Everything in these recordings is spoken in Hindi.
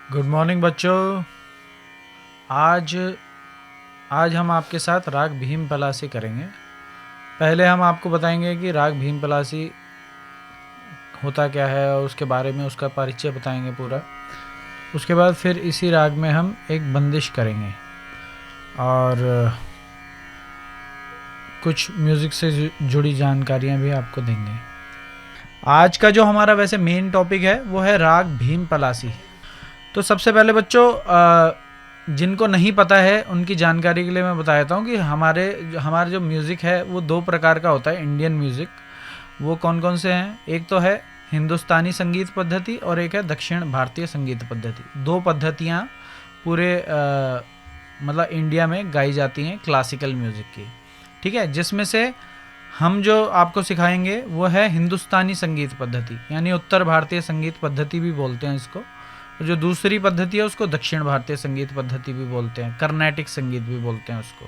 गुड मॉर्निंग बच्चों। आज आज हम आपके साथ राग भीम पलासी करेंगे। पहले हम आपको बताएंगे कि राग भीम पलासी होता क्या है और उसके बारे में उसका परिचय बताएंगे पूरा। उसके बाद फिर इसी राग में हम एक बंदिश करेंगे और कुछ म्यूज़िक से जुड़ी जानकारियाँ भी आपको देंगे। आज का जो हमारा वैसे मेन टॉपिक है वो है राग भीम पलासी। तो सबसे पहले बच्चों जिनको नहीं पता है उनकी जानकारी के लिए मैं बता देता हूँ कि हमारे जो म्यूज़िक है वो दो प्रकार का होता है। इंडियन म्यूज़िक वो कौन कौन से हैं? एक तो है हिंदुस्तानी संगीत पद्धति और एक है दक्षिण भारतीय संगीत पद्धति। दो पद्धतियाँ पूरे मतलब इंडिया में गाई जाती हैं क्लासिकल म्यूज़िक की, ठीक है। जिसमें से हम जो आपको सिखाएंगे वो है हिंदुस्तानी संगीत पद्धति, यानी उत्तर भारतीय संगीत पद्धति भी बोलते हैं इसको। जो दूसरी पद्धति है उसको दक्षिण भारतीय संगीत पद्धति भी बोलते हैं, कर्नाटिक संगीत भी बोलते हैं उसको,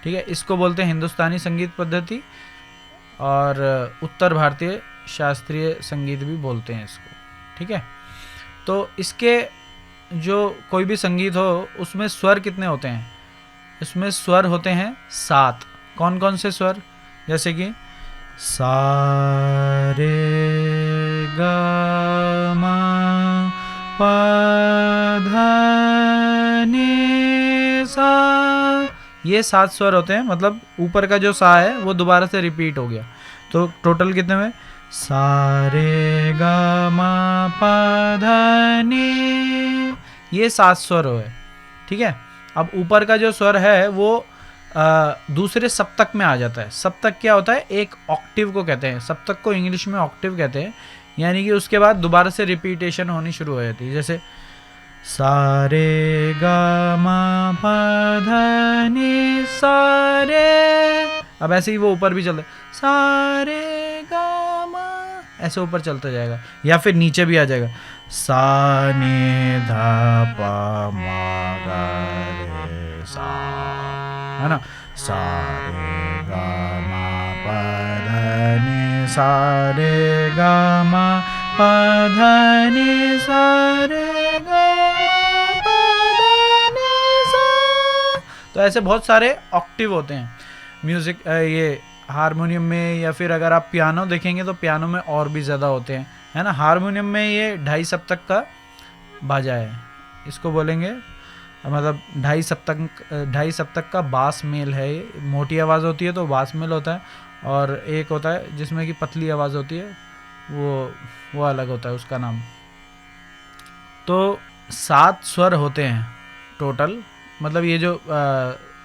ठीक है। इसको बोलते हैं हिंदुस्तानी संगीत पद्धति और उत्तर भारतीय शास्त्रीय संगीत भी बोलते हैं इसको, ठीक है। तो इसके जो कोई भी संगीत हो उसमें स्वर कितने होते हैं? इसमें स्वर होते हैं 7। कौन कौन से स्वर? जैसे कि सा रे गा मा पा धा नी सा, ये 7 स्वर होते हैं। मतलब ऊपर का जो सा है वो दोबारा से रिपीट हो गया। तो टोटल कितने में? सा रे गा मा पा धा नी, ये 7 स्वर है, ठीक है। अब ऊपर का जो स्वर है वो दूसरे सप्तक में आ जाता है। सप्तक क्या होता है? एक ऑक्टिव को कहते हैं। सप्तक को इंग्लिश में ऑक्टिव कहते हैं, यानी कि उसके बाद दोबारा से रिपीटेशन होनी शुरू हो जाती है। जैसे सा रे गा मा पा धा नी सा रे, अब ऐसे ही वो ऊपर भी चलता है सा रे गा मा, ऐसे ऊपर चलता जाएगा। या फिर नीचे भी आ जाएगा सा नी धा पा मा गा रे सा, है ना। सा रे गा मा पा धा नी सा रे गा मा पा धा नी सा रे गा मा पा धा नी सा। तो ऐसे बहुत सारे ऑक्टिव होते हैं म्यूज़िक ये हारमोनियम में, या फिर अगर आप पियानो देखेंगे तो पियानो में और भी ज़्यादा होते हैं, है ना। हारमोनियम में ये 2.5 सप्तक का बाजा है, इसको बोलेंगे मतलब 2.5 सप्तक का बास मेल है। ये मोटी आवाज़ होती है तो बास मेल होता है, और एक होता है जिसमें कि पतली आवाज़ होती है, वो अलग होता है उसका नाम। तो 7 स्वर होते हैं टोटल, मतलब ये जो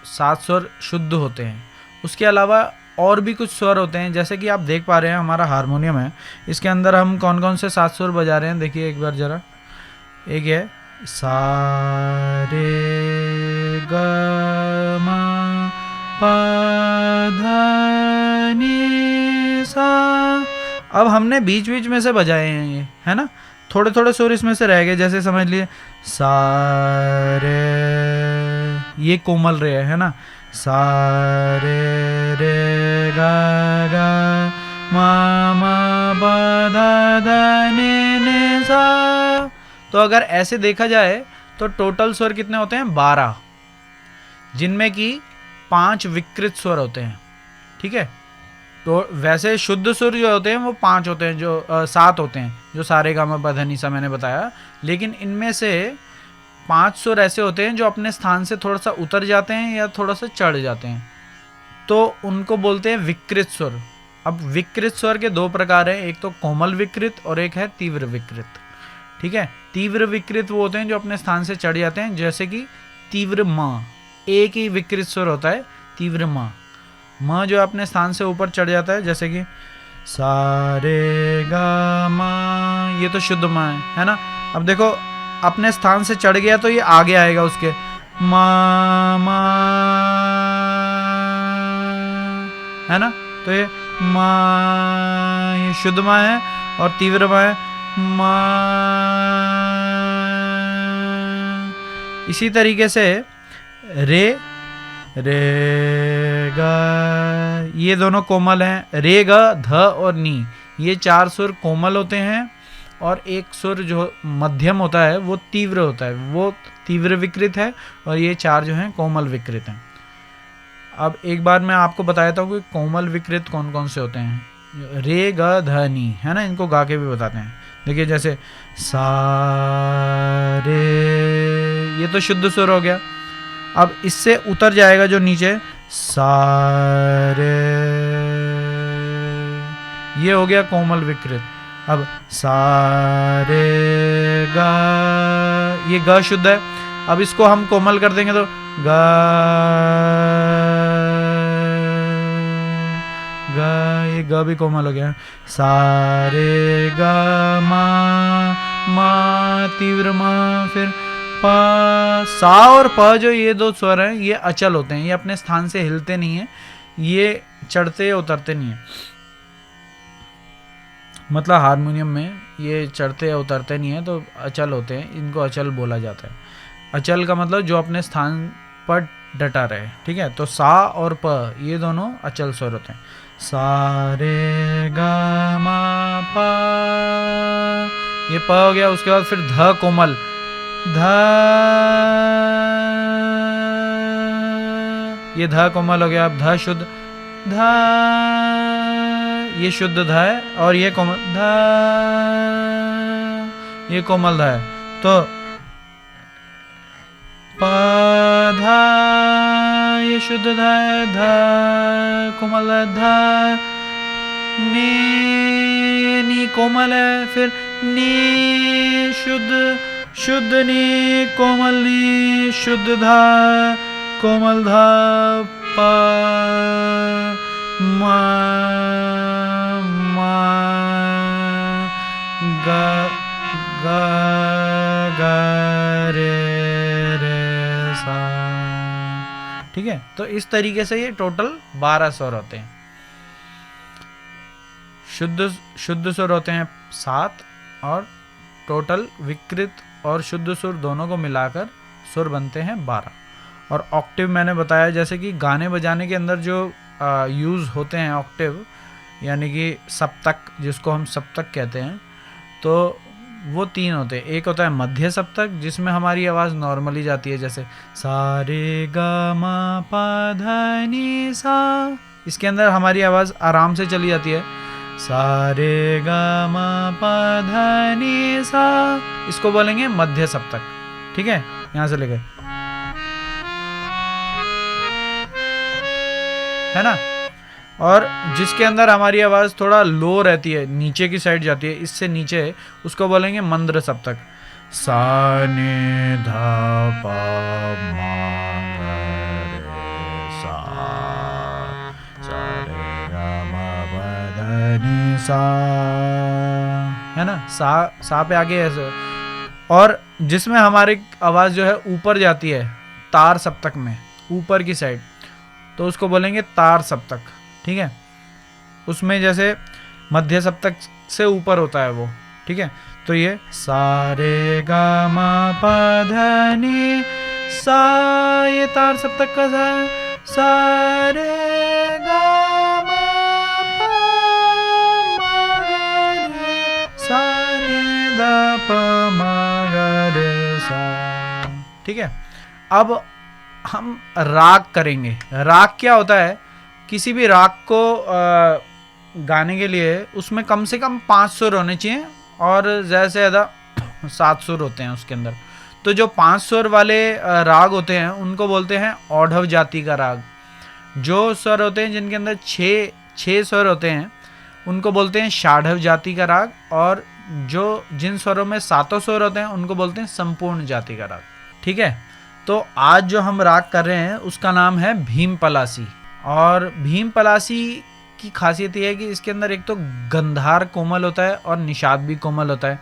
7 स्वर शुद्ध होते हैं। उसके अलावा और भी कुछ स्वर होते हैं, जैसे कि आप देख पा रहे हैं हमारा हारमोनियम है, इसके अंदर हम कौन कौन से 7 स्वर बजा रहे हैं देखिए एक बार ज़रा। एक है सा रे गा मा पा धा नी सा। अब हमने बीच बीच में से बजाए हैं ये, है ना। थोड़े थोड़े सुर इसमें से रह गए, जैसे समझ लिए सा रे, ये कोमल रे है ना। सा रे गा गा मा मा पा धा धा नी सा। तो अगर ऐसे देखा जाए तो टोटल स्वर कितने होते हैं? 12, जिनमें कि 5 विकृत स्वर होते हैं, ठीक है। तो वैसे शुद्ध सुर जो होते हैं वो 5 होते हैं, जो 7 होते हैं, जो सारे गा मा पा धा नी सा मैंने बताया। लेकिन इनमें से 5 सुर ऐसे होते हैं जो अपने स्थान से थोड़ा सा उतर जाते हैं या थोड़ा सा चढ़ जाते हैं, तो उनको बोलते हैं विकृत स्वर। अब विकृत स्वर के 2 प्रकार हैं, एक तो कोमल विकृत और एक है तीव्र विकृत, ठीक है। तीव्र विकृत वो होते हैं जो अपने स्थान से चढ़ जाते हैं, जैसे कि तीव्र म, एक ही विकृत स्वर होता है तीव्र म। म जो अपने स्थान से ऊपर चढ़ जाता है, जैसे कि सा रे गा मा, ये तो शुद्ध म है ना। अब देखो अपने स्थान से चढ़ गया तो ये आगे आएगा उसके मा मा, है ना। तो ये मा, ये शुद्ध मा है, और तीव्र मा है मा। इसी तरीके से रे रे गा, ये दोनों कोमल हैं। रे ग ध और नी, ये 4 सुर कोमल होते हैं, और एक सुर जो मध्यम होता है वो तीव्र होता है, वो तीव्र विकृत है, और ये 4 जो हैं कोमल विकृत हैं। अब एक बार मैं आपको बता देता हूँ कि कोमल विकृत कौन कौन से होते हैं। रे ग ध नी है ना, इनको गा के भी बताते हैं। देखिए जैसे सा रे, ये तो शुद्ध सुर हो गया। अब इससे उतर जाएगा जो नीचे सा रे, ये हो गया कोमल विकृत। अब सा रे गा, ये ग शुद्ध है। अब इसको हम कोमल कर देंगे तो गा गा, ये ग भी कोमल हो गया। सा रे गा मा तीव्र मा, फिर पा। सा और प जो ये 2 स्वर हैं ये अचल होते हैं, ये अपने स्थान से हिलते नहीं हैं, ये चढ़ते उतरते नहीं है। मतलब हारमोनियम में ये चढ़ते या उतरते नहीं है, तो अचल होते हैं, इनको अचल बोला जाता है। अचल का मतलब जो अपने स्थान पर डटा रहे, ठीक है। तो सा और प ये दोनों अचल स्वर होते हैं। सा रे गा मा पा, ये प हो गया। उसके बाद फिर ध कोमल, ध, ये ध कोमल हो गया। अब ध शुद्ध, ध, ये शुद्ध ध है, और ये कोमल ध, ये कोमल ध है। तो प ध, ये शुद्ध ध है, ध कोमल है, ध नी कोमल है, फिर नी शुद्ध नी कोमल नी, शुद्ध ध कोमल ध, प मा ग ग ग रे रे सा, ठीक है। तो इस तरीके से ये टोटल 12 स्वर होते हैं। शुद्ध सुर होते हैं 7, और टोटल विकृत और शुद्ध सुर दोनों को मिलाकर सुर बनते हैं 12। और ऑक्टिव मैंने बताया, जैसे कि गाने बजाने के अंदर जो यूज़ होते हैं ऑक्टिव, यानी कि सप्तक, जिसको हम सप्तक कहते हैं, तो वो 3 होते हैं। एक होता है मध्य सप्तक, जिसमें हमारी आवाज़ नॉर्मली जाती है, जैसे सा रे गा मा पा धा नी सा, इसके अंदर हमारी आवाज़ आराम से चली जाती है। सा रे गा मा पा धा नी सा, इसको बोलेंगे मध्य सप्तक, ठीक है। यहाँ से लेकर, है ना। और जिसके अंदर हमारी आवाज़ थोड़ा लो रहती है, नीचे की साइड जाती है, इससे नीचे, उसको बोलेंगे मंद्र सप्तक। सा नि धा पा मा ग रे सा, सा रे गा मा पा धा नी सा, है ना। सा पे आगे ऐसे, और जिसमें हमारी आवाज़ जो है ऊपर जाती है तार सप्तक में, ऊपर की साइड, तो उसको बोलेंगे तार सप्तक, ठीक है। उसमें जैसे मध्य सप्तक से ऊपर होता है वो, ठीक है। तो ये सा रे गा मा पा धा नी सा, ये तार सप्तक का सा रे गा मा पा मा गा रे सा रे दा पा मा गा रे सा, ठीक है। अब हम राग करेंगे। राग क्या होता है? किसी भी राग को गाने के लिए उसमें कम से कम 5 सुर होने चाहिए, और ज़्यादा से ज़्यादा 7 सुर होते हैं उसके अंदर। तो जो 5 सुर वाले राग होते हैं उनको बोलते हैं औढ़व जाति का राग। जो स्वर होते हैं जिनके अंदर 6 स्वर होते हैं उनको बोलते हैं षाढ़व जाति का राग, और जिन स्वरों में 7 स्वर होते हैं उनको बोलते हैं संपूर्ण जाति का राग, ठीक है। तो आज जो हम राग कर रहे हैं उसका नाम है भीम पलासी। और भीम पलासी की खासियत यह है कि इसके अंदर एक तो गंधार कोमल होता है और निषाद भी कोमल होता है।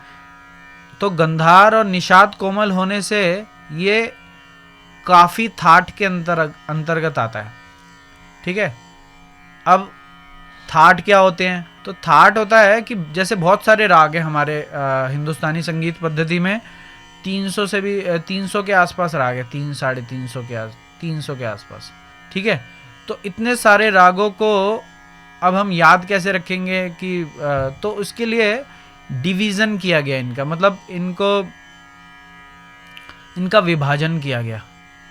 तो गंधार और निषाद कोमल होने से ये काफ़ी थाट के अंतर्गत आता है, ठीक है। अब थाट क्या होते हैं? तो थाट होता है कि जैसे बहुत सारे राग हैं हमारे हिंदुस्तानी संगीत पद्धति में, 300 के आसपास राग है, 300 के आसपास, ठीक है। तो इतने सारे रागों को अब हम याद कैसे रखेंगे कि तो उसके लिए डिवीज़न किया गया इनका, मतलब इनका विभाजन किया गया,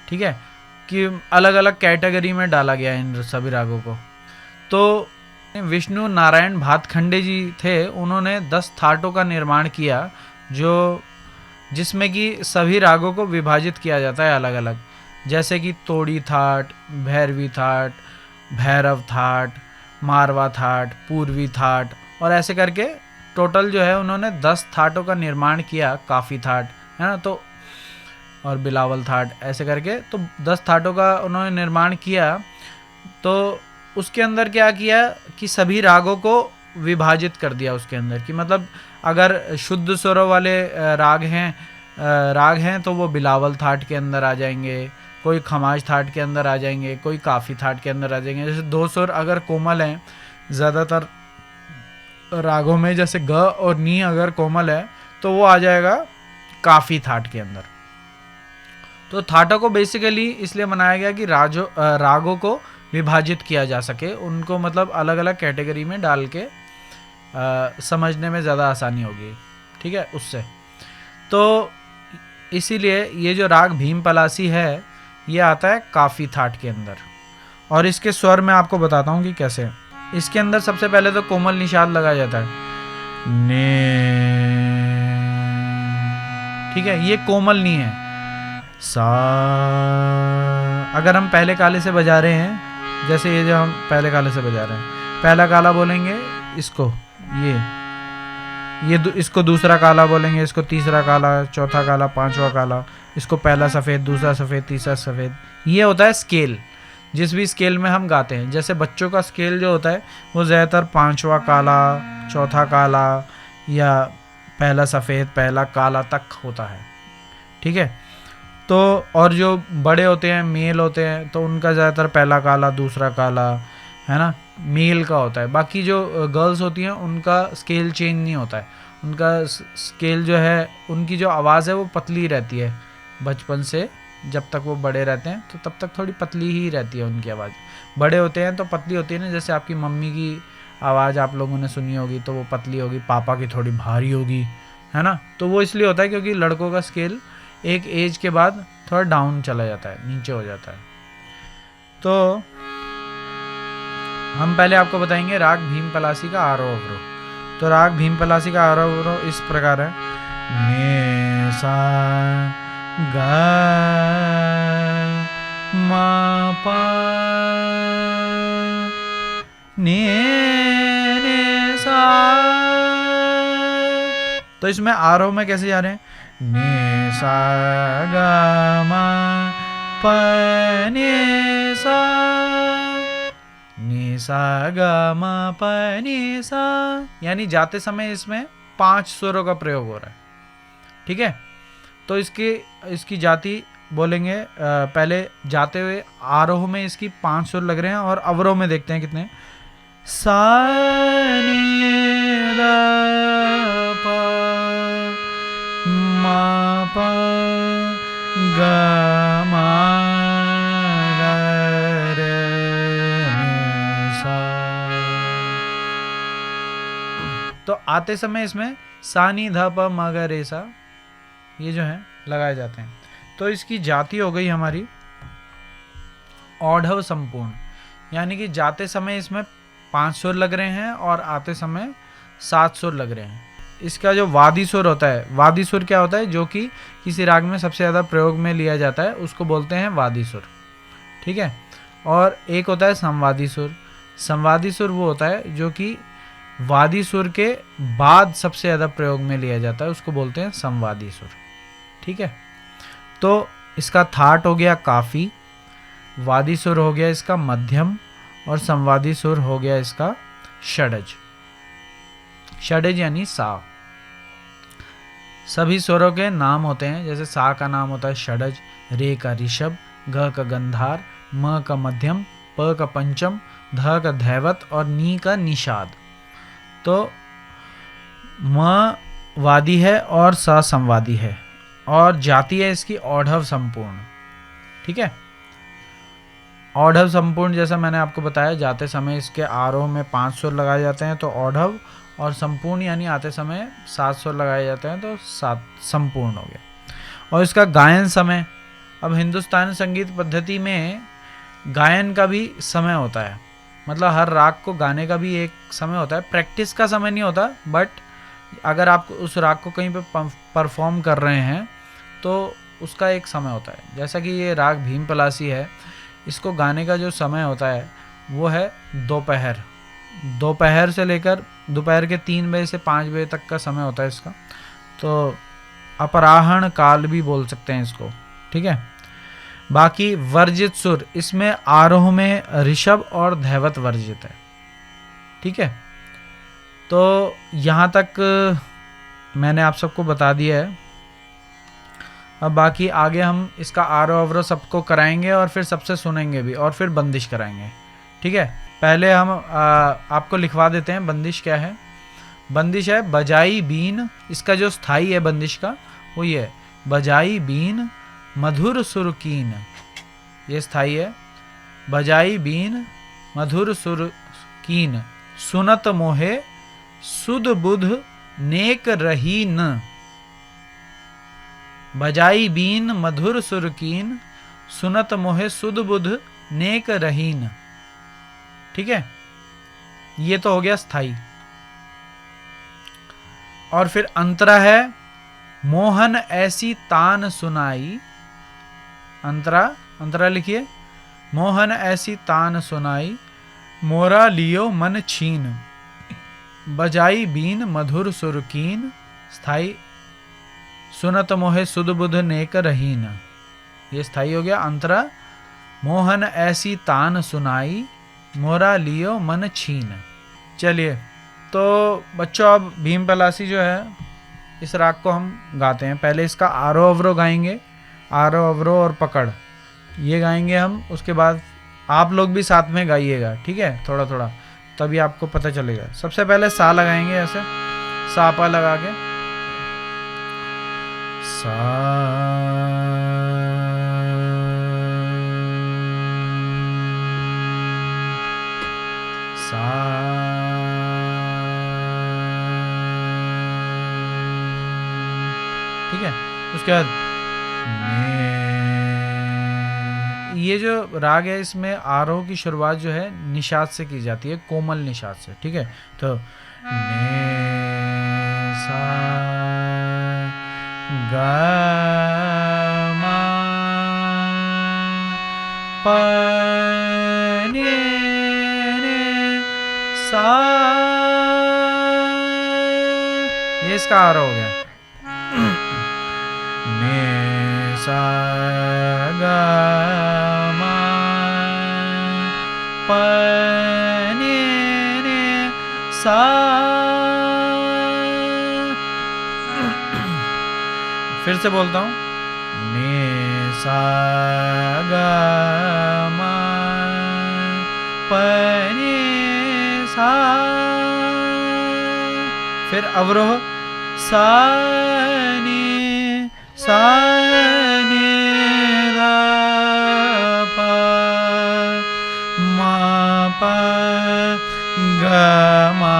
ठीक है, कि अलग अलग कैटेगरी में डाला गया इन सभी रागों को। तो विष्णु नारायण भातखंडे जी थे, उन्होंने 10 थाटों का निर्माण किया, जिसमें कि सभी रागों को विभाजित किया जाता है अलग अलग, जैसे कि तोड़ी थाट, भैरवी थाट, भैरव थाट, मारवा थाट, पूर्वी थाट, और ऐसे करके टोटल जो है उन्होंने 10 थाटों का निर्माण किया, काफ़ी थाट है ना, तो और बिलावल थाट, ऐसे करके तो 10 थाटों का उन्होंने निर्माण किया। तो उसके अंदर क्या किया कि सभी रागों को विभाजित कर दिया उसके अंदर, कि मतलब अगर शुद्ध स्वरों वाले राग हैं तो वो बिलावल थाट के अंदर आ जाएंगे, कोई खमाज थाट के अंदर आ जाएंगे, कोई काफ़ी थाट के अंदर आ जाएंगे। जैसे 2 सुर अगर कोमल हैं ज़्यादातर रागों में, जैसे ग और नी अगर कोमल है तो वो आ जाएगा काफ़ी थाट के अंदर। तो थाटों को बेसिकली इसलिए बनाया गया कि रागों को विभाजित किया जा सके, उनको मतलब अलग अलग कैटेगरी में डाल के समझने में ज़्यादा आसानी होगी, ठीक है, उससे। तो इसीलिए ये जो राग भीम पलासी है ये आता है काफ़ी थाट के अंदर। और इसके स्वर मैं आपको बताता हूँ कि कैसे। इसके अंदर सबसे पहले तो कोमल निषाद लगाया जाता है, ने, ठीक है, ये कोमल नी है। सा अगर हम पहले काले से बजा रहे हैं, जैसे ये जो हम पहले काले से बजा रहे हैं, पहला काला बोलेंगे इसको, इसको दूसरा काला बोलेंगे, इसको तीसरा काला, चौथा काला, पांचवा काला, इसको पहला सफ़ेद, दूसरा सफ़ेद, तीसरा सफ़ेद। ये होता है स्केल, जिस भी स्केल में हम गाते हैं। जैसे बच्चों का स्केल जो होता है वो ज़्यादातर पांचवा काला, चौथा काला या पहला सफ़ेद, पहला काला तक होता है, ठीक है। तो और जो बड़े होते हैं, मेल होते हैं, तो उनका ज़्यादातर पहला काला, दूसरा काला, है ना, मेल का होता है। बाकी जो गर्ल्स होती हैं उनका स्केल चेंज नहीं होता है, उनका स्केल जो है, उनकी जो आवाज़ है वो पतली रहती है बचपन से, जब तक वो बड़े रहते हैं तो तब तक थोड़ी पतली ही रहती है उनकी आवाज़। बड़े होते हैं तो पतली होती है ना, जैसे आपकी मम्मी की आवाज़ आप लोगों ने सुनी होगी तो वो पतली होगी, पापा की थोड़ी भारी होगी, है ना। तो वो इसलिए होता है क्योंकि लड़कों का स्केल एक एज के बाद थोड़ा डाउन चला जाता है, नीचे हो जाता है। तो हम पहले आपको बताएंगे राग भीम पलासी का आरोह अवरोह। तो राग भीम पलासी का आरोह अवरोह इस प्रकार है, ने सा गा मा पा, ने सा। तो इसमें आरोह में कैसे जा रहे हैं, ने सा गा मा पा ने सा, ने सा गा मा पा ने सा, यानी जाते समय इसमें 5 स्वरों का प्रयोग हो रहा है, ठीक है। तो इसकी जाति बोलेंगे, पहले जाते हुए आरोह में इसकी 5 सुर लग रहे हैं, और अवरोह में देखते हैं कितने, सा नी दा पा मा पा गा मा गा रे ने सा। तो आते समय इसमें सा नी धा पा मा गा रे सा ये जो है लगाए जाते हैं। तो इसकी जाति हो गई हमारी औढ़व संपूर्ण, यानी कि जाते समय इसमें 5 सुर लग रहे हैं और आते समय 7 सुर लग रहे हैं। इसका जो वादी सुर होता है, वादी सुर क्या होता है, जो कि किसी राग में सबसे ज़्यादा प्रयोग में लिया जाता है, उसको बोलते हैं वादी सुर, ठीक है। और एक होता है संवादी सुर। संवादी सुर वो होता है जो कि वादी सुर के बाद सबसे ज़्यादा प्रयोग में लिया जाता है, उसको बोलते हैं संवादी सुर, ठीक है। तो इसका थाट हो गया काफ़ी, वादी सुर हो गया इसका मध्यम, और संवादी सुर हो गया इसका षडज। षडज यानी सा। सभी स्वरों के नाम होते हैं, जैसे सा का नाम होता है षडज, रे का ऋषभ, ग का गंधार, म का मध्यम, प का पंचम, ध का धैवत और नी का निषाद। तो म वादी है और सा संवादी है, और जाति है इसकी औढ़व संपूर्ण, ठीक है। औढ़व संपूर्ण जैसा मैंने आपको बताया, जाते समय इसके आरोह में 5 सुर लगाए जाते हैं, तो औढ़व, और संपूर्ण यानी आते समय 7 स्वर लगाए जाते हैं, तो 7 संपूर्ण हो गया। और इसका गायन समय, अब हिंदुस्तानी संगीत पद्धति में गायन का भी समय होता है, मतलब हर राग को गाने का भी एक समय होता है, प्रैक्टिस का समय नहीं होता, बट अगर आप उस राग को कहीं पे परफॉर्म कर रहे हैं तो उसका एक समय होता है। जैसा कि ये राग भीम पलासी है, इसको गाने का जो समय होता है वो है दोपहर से लेकर दोपहर के 3 बजे से 5 बजे तक का समय होता है इसका, तो अपराह्न काल भी बोल सकते हैं इसको, ठीक है। बाकी वर्जित सुर, इसमें आरोह में ऋषभ और धैवत वर्जित है, ठीक है। तो यहाँ तक मैंने आप सबको बता दिया है। अब बाकी आगे हम इसका आरोह अवरोह सबको कराएंगे और फिर सबसे सुनेंगे भी और फिर बंदिश कराएंगे, ठीक है। पहले हम आपको लिखवा देते हैं बंदिश क्या है। बंदिश है बजाई बीन, इसका जो स्थाई है बंदिश का वो ये है, बजाई बीन मधुर सुरकीन, ये स्थाई है। बजाई बीन मधुर सुरकीन, सुनत मोहे सुध बुध नेक रहीन। बजाई बीन मधुर सुरकीन, सुनत मोहे सुध बुध नेक रहीन, ठीक है। ये तो हो गया स्थाई। और फिर अंतरा है मोहन ऐसी तान सुनाई, अंतरा लिखिए, मोहन ऐसी तान सुनाई मोरा लियो मन छीन। बजाई बीन मधुर सुरकीन, स्थाई, सुनत मोहे सुध बुध नेक रहीन, ये स्थाई हो गया अंतरा। मोहन ऐसी तान सुनाई मोरा लियो मन छीन। चलिए, तो बच्चों अब भीम पलासी जो है इस राग को हम गाते हैं। पहले इसका आरोह अवरोह गाएंगे, आरोह अवरोह और पकड़ ये गाएंगे हम, उसके बाद आप लोग भी साथ में गाइएगा, ठीक है, थोड़ा थोड़ा, तभी आपको पता चलेगा। सबसे पहले सा लगाएंगे, ऐसे सा पा लगा के, सा सा, ठीक है। उसके बाद ये जो राग है इसमें आरोह की शुरुआत जो है निषाद से की जाती है, कोमल निषाद से, ठीक है। तो ने सा गा मा पा ने सा, ये इसका आरोह हो गया। ने सा गा मा पा ने सा, फिर से बोलता हूँ, ने सा गा मा पा ने सा, फिर अवरोह सा ने धा पा मा पा गा मा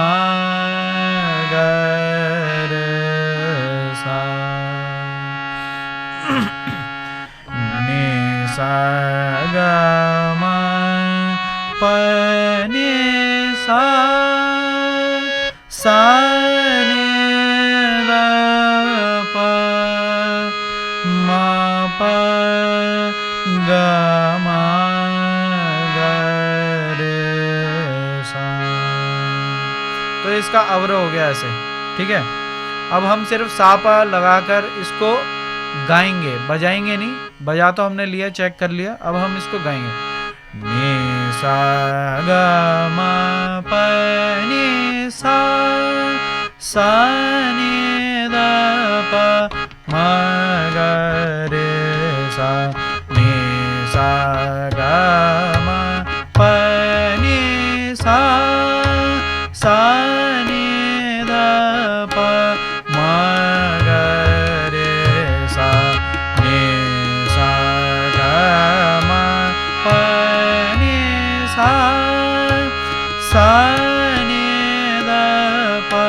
गा रे सा, ने सा गा मा पा ने सा, सा ने धा पा मा पा गा मा गा रे सा। तो इसका अवरोह हो गया ऐसे, ठीक है। अब हम सिर्फ सा पा लगाकर इसको गाएंगे, बजाएंगे नहीं, बजा तो हमने लिया, चेक कर लिया, अब हम इसको गाएंगे। ने सा गा मा पा ने सा, सा ने धा पा मा गा रे सा, ने सा गा मा पा ने सा, सा ने धा पा मा गा रे सा, ने सा गा मा पा ने सा, सा ने धा पा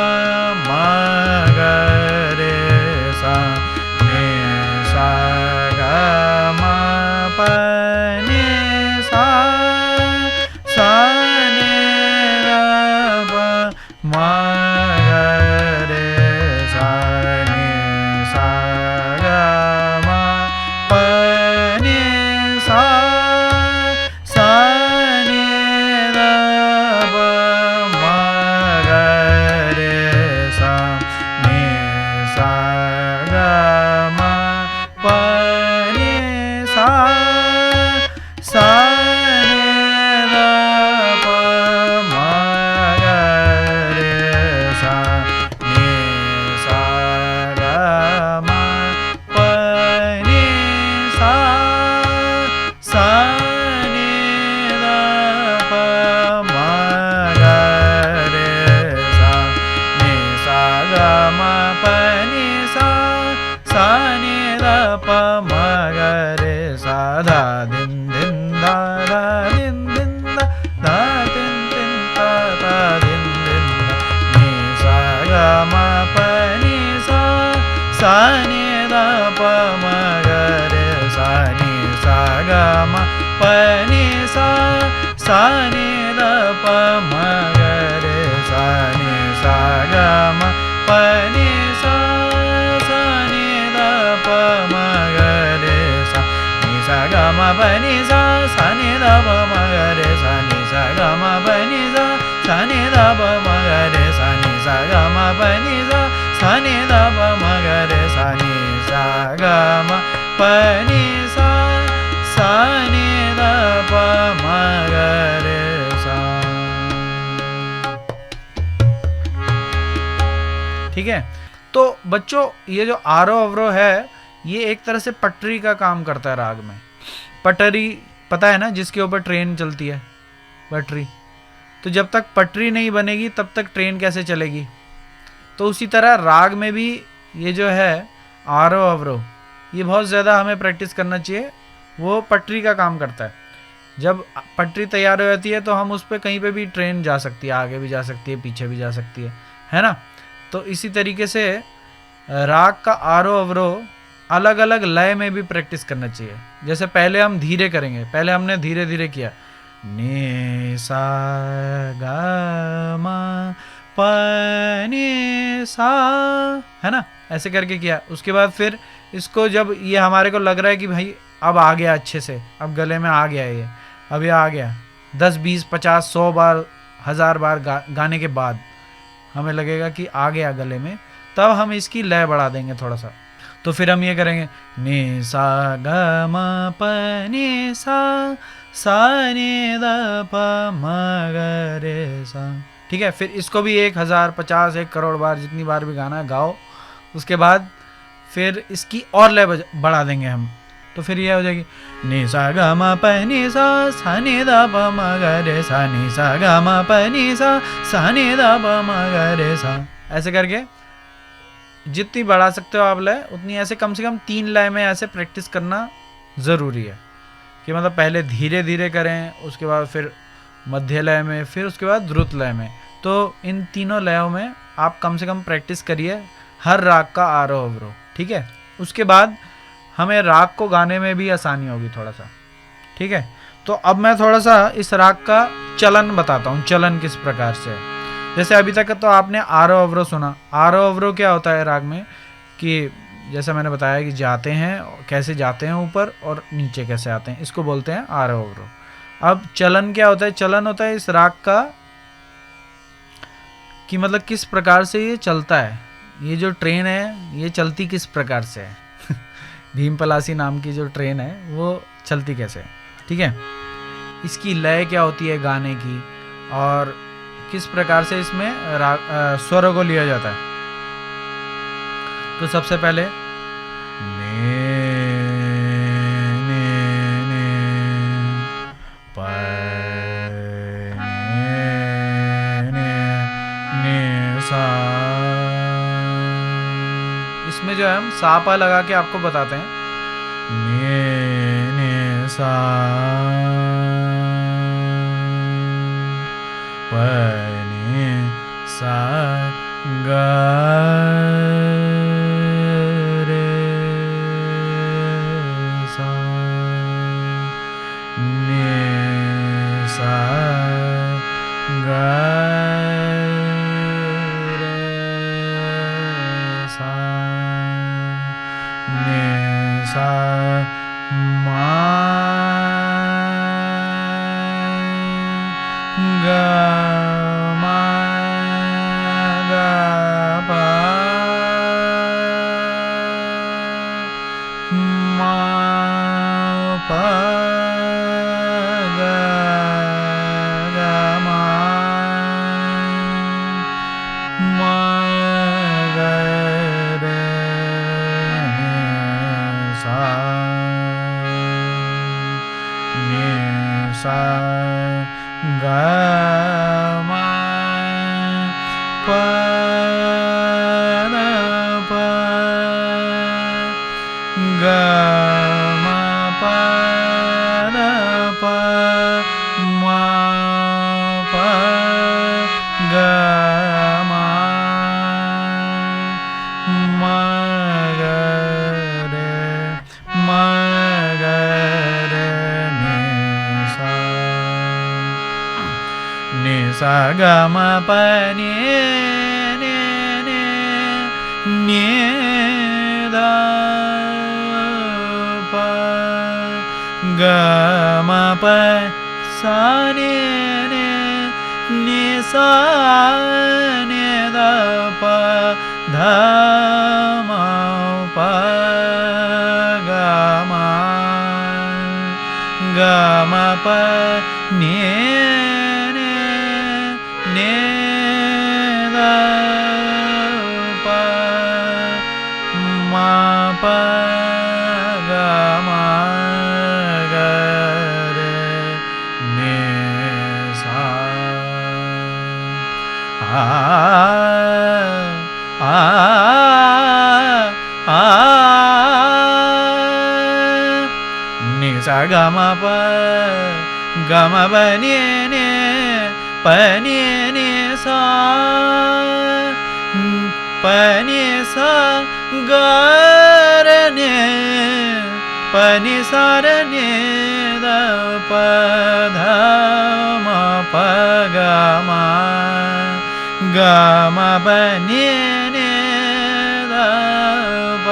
धा धा दिन दिन धा धा दिन दिन धा धा दिन दिन धा नि सा ग म प नि सा सा नि ध प म ग रे सा नि सा ग म प नि सा सा नि ध प म ग रे सा नि सा ग म प नि सा सा नि ध प म ग रे सा नि सा ग म प नि सा सा नि ध प म ग रे सा नि सा ग म प नि सा सा नि ध प म ग रे सा नि सा ग म प नि सा सा नि ध प म ग रे सा नि सा ग म प नि सा सा नि ध प म ग रे सा। ठीक है, तो बच्चों ये जो आरोह अवरोह है ये एक तरह से पटरी का काम करता है राग में। पटरी पता है ना, जिसके ऊपर ट्रेन चलती है, पटरी। तो जब तक पटरी नहीं बनेगी तब तक ट्रेन कैसे चलेगी। तो उसी तरह राग में भी ये जो है आरोह अवरोह ये बहुत ज़्यादा हमें प्रैक्टिस करना चाहिए। वो पटरी का काम करता है। जब पटरी तैयार हो जाती है तो हम उस पर कहीं पे भी ट्रेन जा सकती है, आगे भी जा सकती है, पीछे भी जा सकती है ना। तो इसी तरीके से राग का आरोह अवरोह अलग अलग लय में भी प्रैक्टिस करना चाहिए। जैसे पहले हम धीरे करेंगे, पहले हमने धीरे धीरे किया नि सा गा मा प नि सा, है ना, ऐसे करके किया। उसके बाद फिर इसको जब ये हमारे को लग रहा है कि भाई अब आ गया अच्छे से, अब गले में आ गया ये, अब ये आ गया 10 20 50 100 बार 1000 बार गाने के बाद हमें लगेगा कि आ गया गले में, तब हम इसकी लय बढ़ा देंगे थोड़ा सा। तो फिर हम ये करेंगे नि सा ग म प नि सा सा नि द प म ग रे सा। ठीक है, फिर इसको भी 1000 50 1 करोड़ बार जितनी बार भी गाना गाओ। उसके बाद फिर इसकी और लय बढ़ा देंगे हम। तो फिर ये हो जाएगी नि सा ग म प नि सा सा नि द प म ग रे सा नि सा ग म प नि सा सा नि द प म ग रे सा। ऐसे करके जितनी बढ़ा सकते हो आप लय उतनी, ऐसे कम से कम 3 लय में ऐसे प्रैक्टिस करना ज़रूरी है। कि मतलब पहले धीरे धीरे करें, उसके बाद फिर मध्य लय में, फिर उसके बाद द्रुत लय में। तो इन तीनों लयों में आप कम से कम प्रैक्टिस करिए हर राग का आरोह अवरोह। ठीक है, उसके बाद हमें राग को गाने में भी आसानी होगी थोड़ा सा। ठीक है, तो अब मैं थोड़ा सा इस राग का चलन बताता हूँ, चलन किस प्रकार से है। जैसे अभी तक तो आपने आरोह अवरोह सुना। आरोह अवरोह क्या होता है राग में, कि जैसा मैंने बताया कि जाते हैं, कैसे जाते हैं ऊपर और नीचे कैसे आते हैं, इसको बोलते हैं आरोह अवरोह। अब चलन क्या होता है, चलन होता है इस राग का कि मतलब किस प्रकार से ये चलता है, ये जो ट्रेन है ये चलती किस प्रकार से है भीम पलासी नाम की जो ट्रेन है वो चलती कैसे है। ठीक है, इसकी लय क्या होती है गाने की, और किस प्रकार से इसमें स्वरों को लिया जाता है। तो सबसे पहले ने ने ने प ने सा, इसमें जो है हम सा पा लगा के आपको बताते हैं। ने सा प ने सा ग रे सा ने सा ग रे सा ने सा मा ग मा ग पा मा पा ग ग मा मा ग रे सा ने सा ग मा प न प ग मा प न प सा ग म प नि नि नि नि ध प ग म प सा नि नि नि सा नि ध प ध म प ग म प नि नि नि ध प म प ग म ग रे नि सा नि सा ग म प ग म प नि नि प नि नि सा प नि सा ग रे नि प नि सा रे नि ध प ध म प ग म प नि नि ध प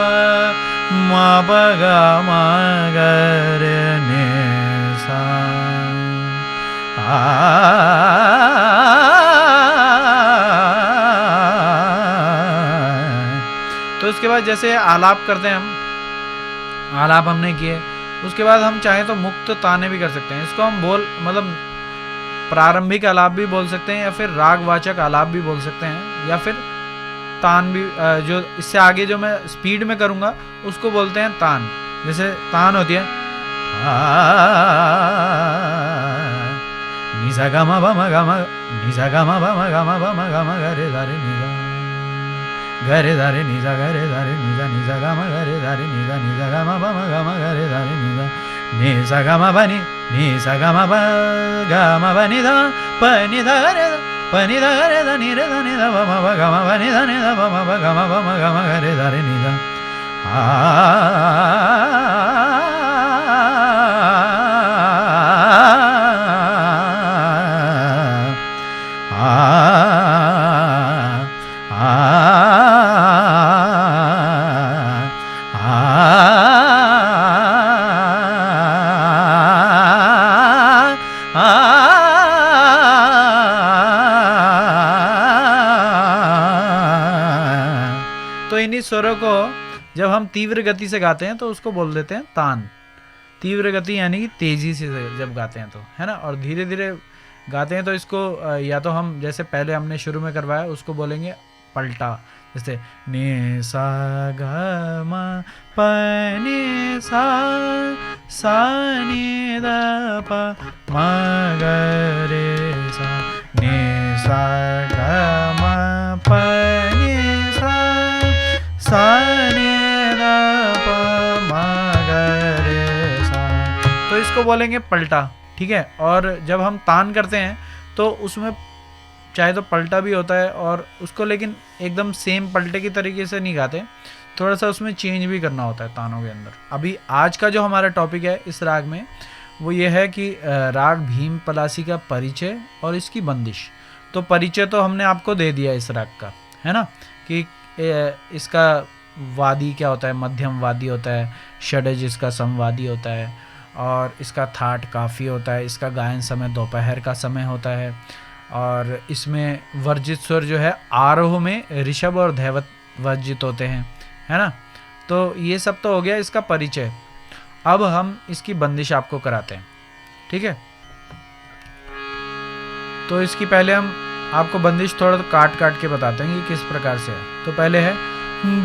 म प ग म ग रे नि सा तो उसके बाद जैसे आलाप करते हैं हम, आलाप हमने किए, उसके बाद हम चाहें तो मुक्त ताने भी कर सकते हैं। इसको हम मतलब प्रारंभिक आलाप भी बोल सकते हैं, या फिर रागवाचक आलाप भी बोल सकते हैं, या फिर तान भी, जो इससे आगे जो मैं स्पीड में करूंगा उसको बोलते हैं तान। जैसे तान होती है नि सा ग म प म ग म नि सा ग म प म ग म प म ग म ग रे धा रे नि सा ग रे धा रे नि सा ग रे धा रे नि सा नि सा ग म ग रे धा रे नि सा नि सा ग म प म ग म ग रे धा रे नि सा नि सा ग म प नि सा ग म प ग म प नि धा प नि धा रे प नि धा रे धा नि रे धा नि धा प म प ग म प नि धा नि धा प म प ग म प म ग म ग रे धा रे नि सा तो इन्हीं स्वरों को जब हम तीव्र गति से गाते हैं तो उसको बोल देते हैं तान। तीव्र गति यानी कि तेजी से जब गाते हैं तो, है ना। और धीरे धीरे गाते हैं तो इसको या तो हम जैसे पहले हमने शुरू में करवाया उसको बोलेंगे पलटा, जैसे नि सा ग म प नि सा नि ध प म ग रे सा नि सा ग म प नि सा नि ध प म ग रे सा, तो इसको बोलेंगे पलटा, ठीक है। और जब हम तान करते हैं तो उसमें चाहे तो पलटा भी होता है, और उसको लेकिन एकदम सेम पलटे की तरीके से नहीं गाते, थोड़ा सा उसमें चेंज भी करना होता है तानों के अंदर। अभी आज का जो हमारा टॉपिक है इस राग में वो ये है कि राग भीम पलासी का परिचय और इसकी बंदिश। तो परिचय तो हमने आपको दे दिया इस राग का, है ना, कि इसका वादी क्या होता है, मध्यम वादी होता है, षडज इसका समवादी होता है, और इसका थाट काफ़ी होता है, इसका गायन समय दोपहर का समय होता है, और इसमें वर्जित स्वर जो है आरोह में ऋषभ और धैवत वर्जित होते हैं, है ना। तो ये सब तो हो गया इसका परिचय। अब हम इसकी बंदिश आपको कराते हैं, ठीक है। तो इसकी पहले हम आपको बंदिश थोड़ा तो काट के बताते हैं कि किस प्रकार से है। तो पहले है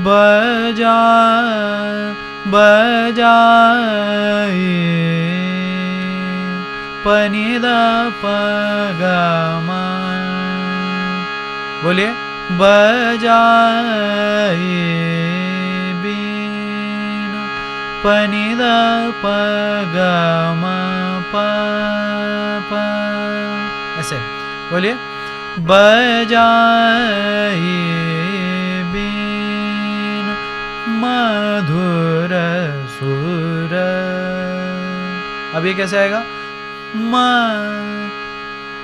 बजा पनी द प ग म, बोलिए बजाए बीन पनी द प ग म प प, ऐसे बोलिए बजाए बीन मधुर सुर। अब ये कैसे आएगा,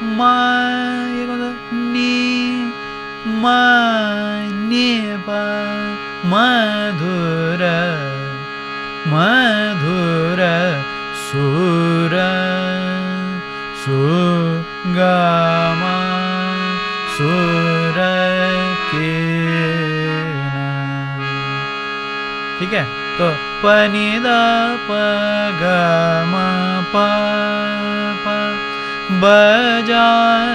मा, ये कौन सा, नी, मा, नी पा, मधुर, मधुर सुर, सुगमा सुर कीर्ण। ठीक है, तो पनी द प ग म प प बजाए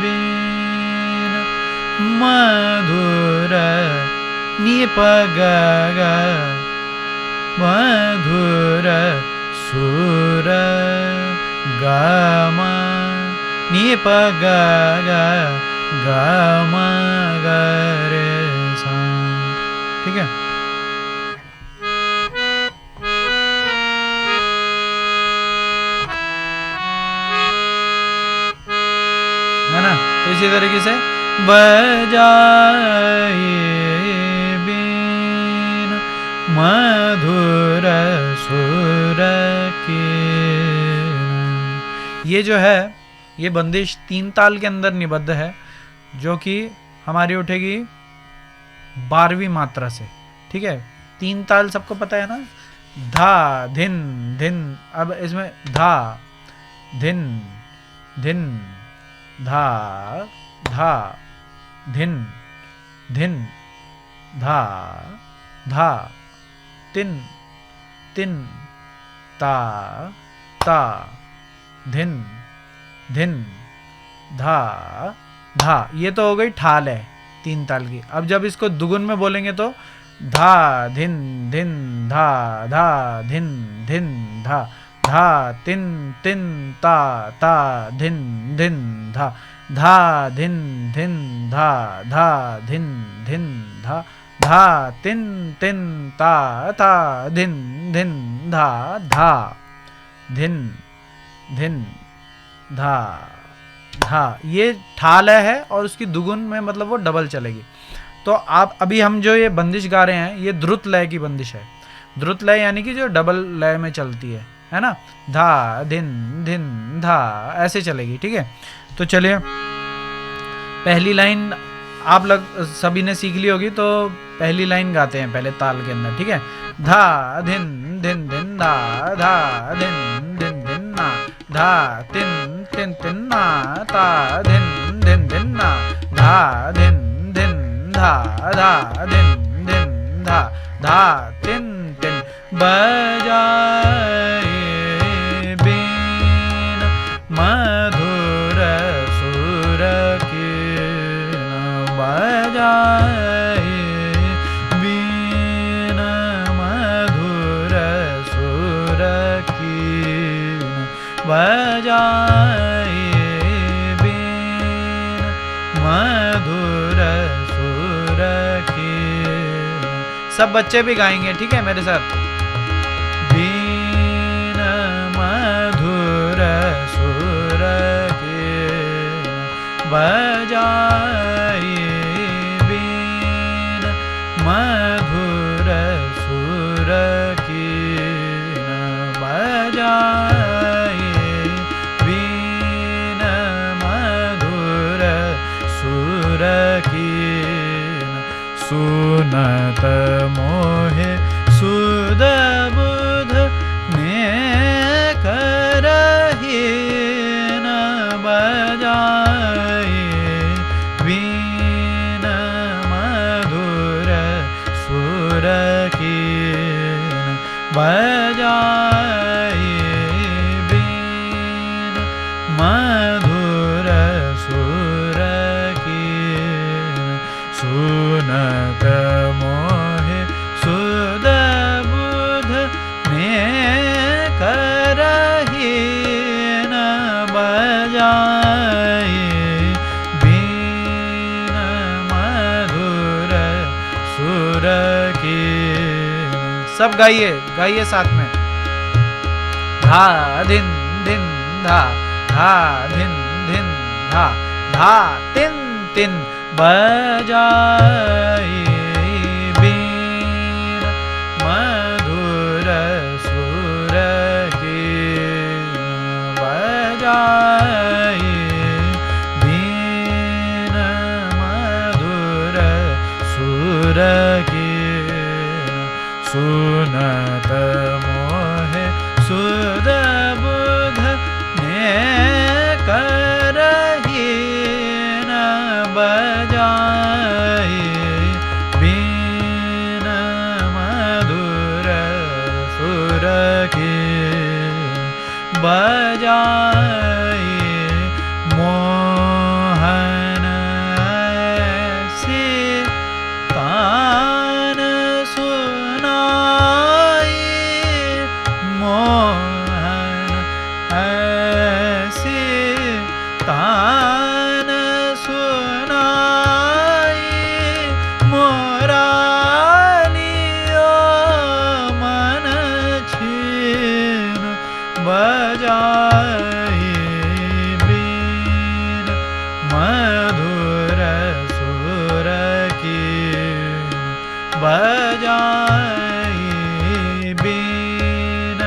बीन मधुर नी प ग ग मधुर सुर ग म नी प ग ग ग म ग रे सा। ठीक है, है ना। तो इसी तरीके से बजाए बीन मधुर सुर कीर्ण। ये जो है, ये बंदिश 3 ताल के अंदर निबद्ध है, जो कि हमारी उठेगी 12वीं मात्रा से। ठीक है, 3 ताल सबको पता है ना, धा धिन धिन। अब इसमें धा धिन धिन धा धा धिन धिन धा धा तिन तिन ता ता धिन धिन धा धा। ये तो हो गई ठाल है 3 ताल की। अब जब इसको दुगुन में बोलेंगे तो धा धिन धिन धा धा धिन धिन धा धा तिन तिन ता ता धिन धिन धा धा धिन धिन धा धा धिन धिन धा धा तिन तिन ता ता धिन धिन धा धा धिन धिन धा धा। ये ठाल है और उसकी दुगुन में मतलब वो डबल चलेगी। तो आप अभी हम जो ये बंदिश गा रहे हैं, ये द्रुत लय की बंदिश है। द्रुत लय यानी कि जो डबल लय में चलती है ना। धा धिन धिन धा ऐसे चलेगी। ठीक है, तो चलिए पहली लाइन आप लोग सभी ने सीख ली होगी, तो पहली लाइन गाते हैं पहले ताल के अंदर। ठीक है, धा धिन धिन धिन धा धा धिन धिन धिन ना धा तिन तिन तिन ना ता धिन धिन धिन ना धा धिन धिन धा धा धिन धिन धा धा तिन तिन बजाए बीन मधुर सुर कीर्ण बजाए बीन मधुर सुर कीर्ण बजाए बीन मधुर सुर कीर्ण। सब बच्चे भी गाएंगे, ठीक है, मेरे साथ। बीन मधुर सुर कीर्ण बजाए बीन मधुर सुर कीर्ण बजाए बीन मधुर सुर कीर्ण। सुनत मोहे सुध बुध ने करहीन बजाए बीन मधुर सुर कीर्ण बजाए बीन मधुर सुर कीर्ण। सुनत मोहे सुध बुध ने करहीन बजाए बीन मधुर सुर कीर्ण। सब गाइए, गाइए साथ में। धा धिन धिन धा धा धिन धिन धा धा तिन तिन बजाए बीन मधुर सुर कीर्ण बजाए बजाए बीन मधुर सुर की सुनत मोहे सुध बुध ने करही न बजाए बीन मधुर सुर की बजाए मोहन ऐसी तान सुनाई मोहन ऐसी तान सुनाई मोरालियो मन छीन बजाए बीन मधुर सुर की बजाए बीन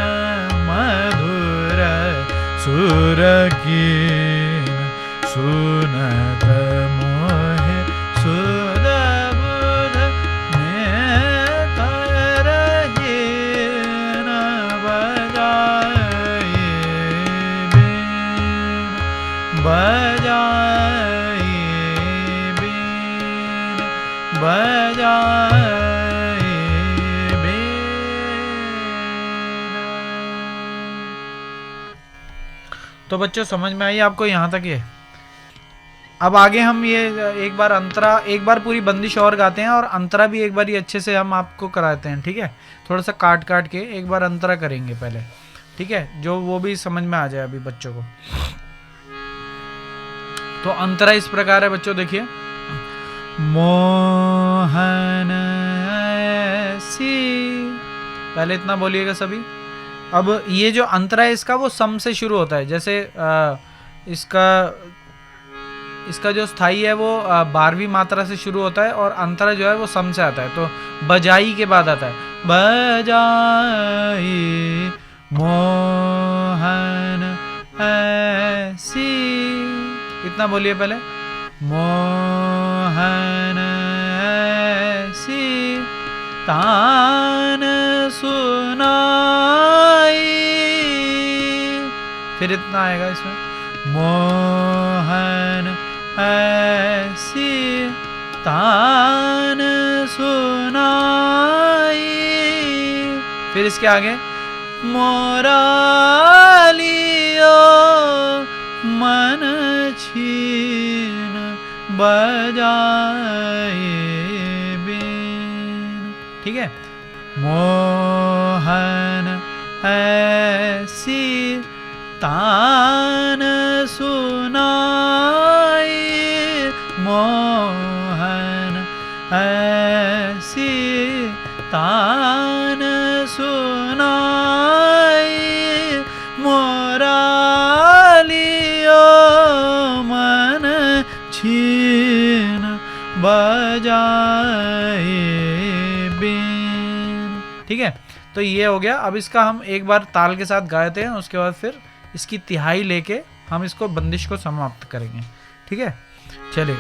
मधुर सुर की सुनत मोहे सुध बुध ने करही न बजाए बीन बजाए बीन बजाए बीन। तो बच्चों समझ में आई आपको, यहाँ तक ये। अब आगे हम ये एक बार अंतरा, एक बार पूरी बंदिश और गाते हैं और अंतरा भी एक बार ही अच्छे से हम आपको कराते हैं, ठीक है। थोड़ा सा काट काट के एक बार अंतरा करेंगे पहले, ठीक है, जो वो भी समझ में आ जाए अभी बच्चों को। तो अंतरा इस प्रकार है बच्चों, देखिए। मोहन ऐसी, पहले इतना बोलिएगा सभी। अब ये जो अंतरा है इसका वो सम से शुरू होता है, जैसे इसका जो स्थाई है वो 12वीं मात्रा से शुरू होता है और अंतरा जो है वो सम से आता है। तो बजाई के बाद आता है बजाई मोहन ऐसी, इतना बोलिए पहले। मोहन ऐसी तान सुनाई, फिर इतना आएगा इसमें। मोहन ऐसी तान सुनाई, फिर इसके आगे मोरालियो मन छीन बजाए बीन, ठीक है। मोहन ऐसी तान सुनाई मोहन ऐसी तान सुनाई मोरालियो मन छीन बजाए बीन, ठीक है। तो ये हो गया। अब इसका हम एक बार ताल के साथ गाते हैं, उसके बाद फिर इसकी तिहाई लेके हम इसको बंदिश को समाप्त करेंगे, ठीक है। चलिए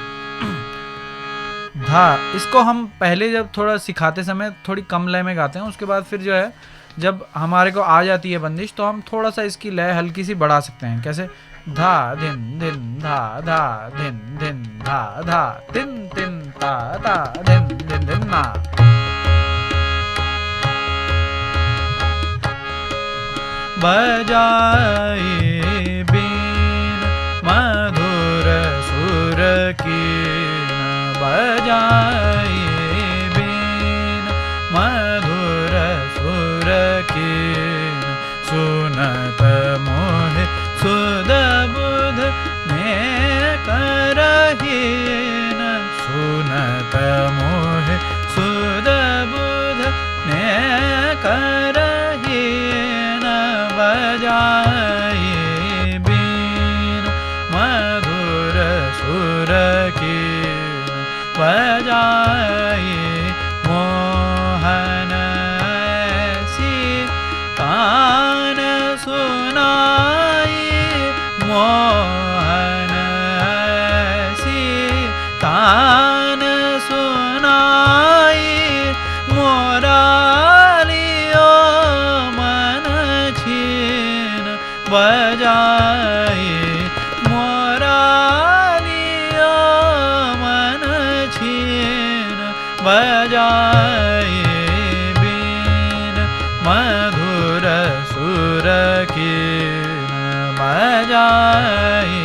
धा, इसको हम पहले जब थोड़ा सिखाते समय थोड़ी कम लय में गाते हैं, उसके बाद फिर जो है जब हमारे को आ जाती है बंदिश तो हम थोड़ा सा इसकी लय हल्की सी बढ़ा सकते हैं। कैसे? धा धिन धिन धा धा धिन धिन धा धा तिन तिन ता ता धिन धिन धिन ना। बजाए बीन मधुर सुर की, बजाए बीन मधुर सुर की, सुनत मोहे सुध बुध ने करहीन, सुनत मोहे सुध बुध ने करहीन, बजाए बीन मधुर सुर की, बजाए मोहन ऐसी तान सुनाई बजाए मोरा लियो मन छीन बजाए बीन मधुर सुर कीन बजाए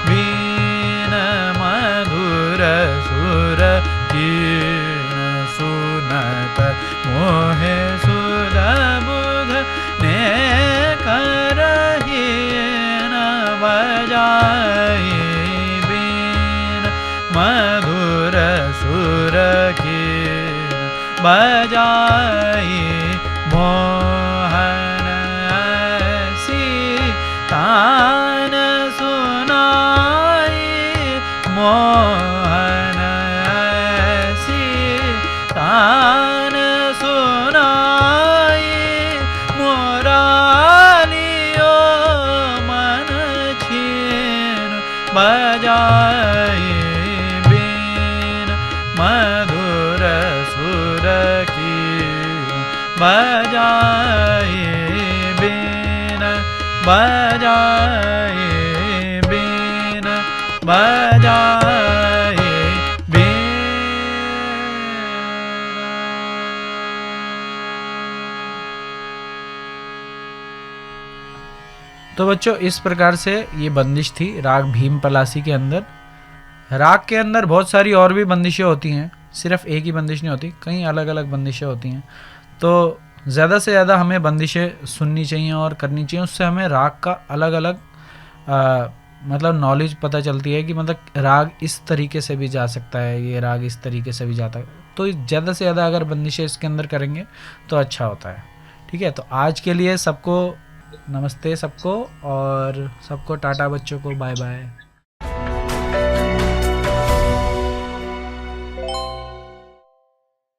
बीन मधुर सुर कीन सुनत मोहे सुध बुध ने करहीन बजाए बीन मधुर सुर कीन बजाए मोहन ऐसी तान सुनाई मोहन ऐसी तान सुनाई मोरा लियो मन छीन बजाए बीन मधुर सुर कीन बजाए बीन बजाए बीन बजाए बीन। तो बच्चों इस प्रकार से ये बंदिश थी राग भीम पलासी के अंदर। राग के अंदर बहुत सारी और भी बंदिशें होती हैं, सिर्फ एक ही बंदिश नहीं होती, कई अलग अलग बंदिशें होती हैं। तो ज़्यादा से ज़्यादा हमें बंदिशें सुननी चाहिए और करनी चाहिए, उससे हमें राग का अलग अलग मतलब नॉलेज पता चलती है कि मतलब राग इस तरीके से भी जा सकता है, ये राग इस तरीके से भी जाता है। तो ज़्यादा से ज़्यादा अगर बंदिशें इसके अंदर करेंगे तो अच्छा होता है। ठीक है, तो आज के लिए सबको नमस्ते सबको, और सबको टाटा बच्चों को, बाय बाय।